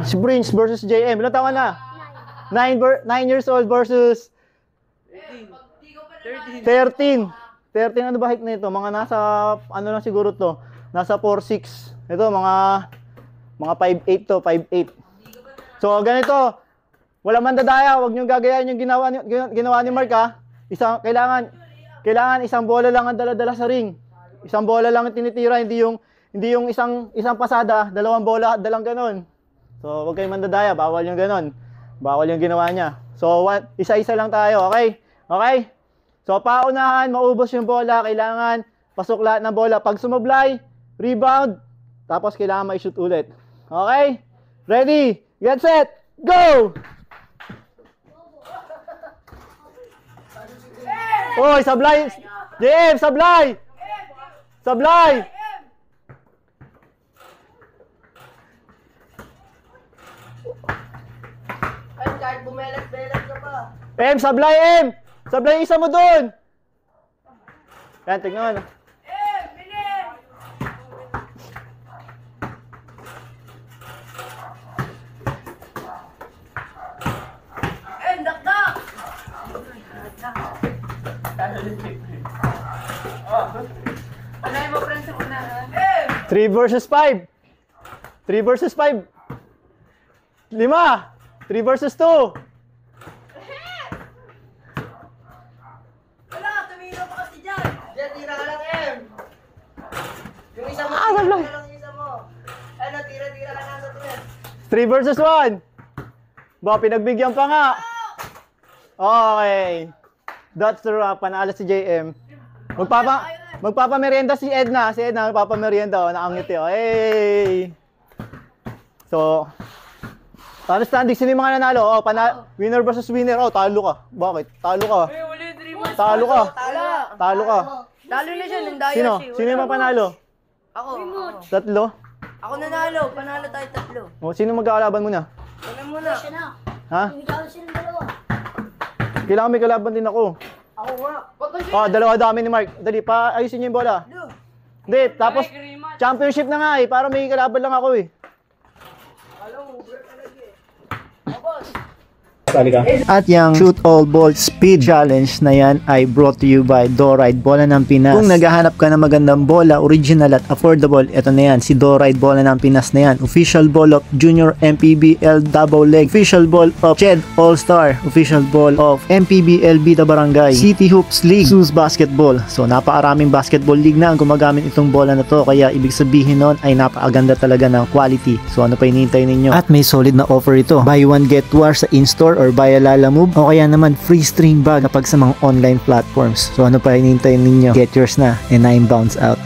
Si Prince versus JM. Ilan taon na? 9 years old versus 13. 13 ano ba height na ito? Mga nasa ano lang siguro to. Nasa 4'6". Ito mga 5'8 to, 5'8". So ganito. Wala mandadaya, wag niyo gagayahin yung ginawa ni Mark ha. Kailangan isang bola lang ang dala-dala sa ring. Isang bola lang ang tinitira, hindi yung isang pasada, dalawang bola, dalang ganon. So, huwag kayong mandadaya. Bawal yung ganon. Bawal yung ginawa niya. So, isa-isa lang tayo. Okay? Okay? So, paunahan, maubos yung bola. Kailangan pasok lahat ng bola. Pag sumablay, rebound. Tapos, kailangan ma-shoot ulit. Okay? Ready? Get set! Go! Oy, sablay! JM, sablay! Sablay! Kahit bumelat-belat ka pa. Sablay, Sablay isa mo doon! Yan, tignan mo. Bilis! Dakdak! Anay mo, friends, sa unahan. 3 versus 5. 3 versus 5. 5. 3 versus 2. Wala, tumira pa kasi dyan. Diyan, tira ka lang, Yung isa mo, sablay. tira lang yung isa mo. Ano, tira-tira ka lang sa tuwin. 3 versus 1. Ba, pinagbigyan pa nga. Okay. That's the wrap. Panalo si JM. Magpapamerienda si Edna. Si Edna magpapamerienda. Oh, nakangiti. Oh. Hey! So, paano standing? Sino yung mga nanalo? Oh, winner versus winner. Oh, talo ka. Bakit? Talo ka. Talo ka. Talo ka. Talo na siya, nandaya Sino? siya. Sino yung panalo? Ako. Tatlo? Ako nanalo. Panalo tayo tatlo. Oh, sino magkakalaban muna? Ano muna? Ha? Kailangan may kalaban din ako. Ako nga. Oh, dalawa dami ni Mark. Dali, ayusin niyo yung bola. Hindi, tapos championship na nga para may kalaban lang ako At yung Shoot All Ball Speed Challenge na yan ay brought to you by Doride Bola ng Pinas. Kung naghahanap ka ng magandang bola, original at affordable, ito na yan, si Doride Bola ng Pinas na yan. Official ball of Junior MPBL Double Leg, official ball of Ched All-Star, official ball of MPBL Bida Barangay, City Hoops League, SUS Basketball. So napakaraming basketball league na ang gumagamit itong bola na to, kaya ibig sabihin nun ay napakaganda talaga ng quality. So ano pa hinihintay ninyo? At may solid na offer ito. Buy one get one sa in-store or buy a Lalamove o kaya naman free string bag kapag sa mga online platforms. So ano pa hinihintay ninyo? Get yours na and I'm bounce out.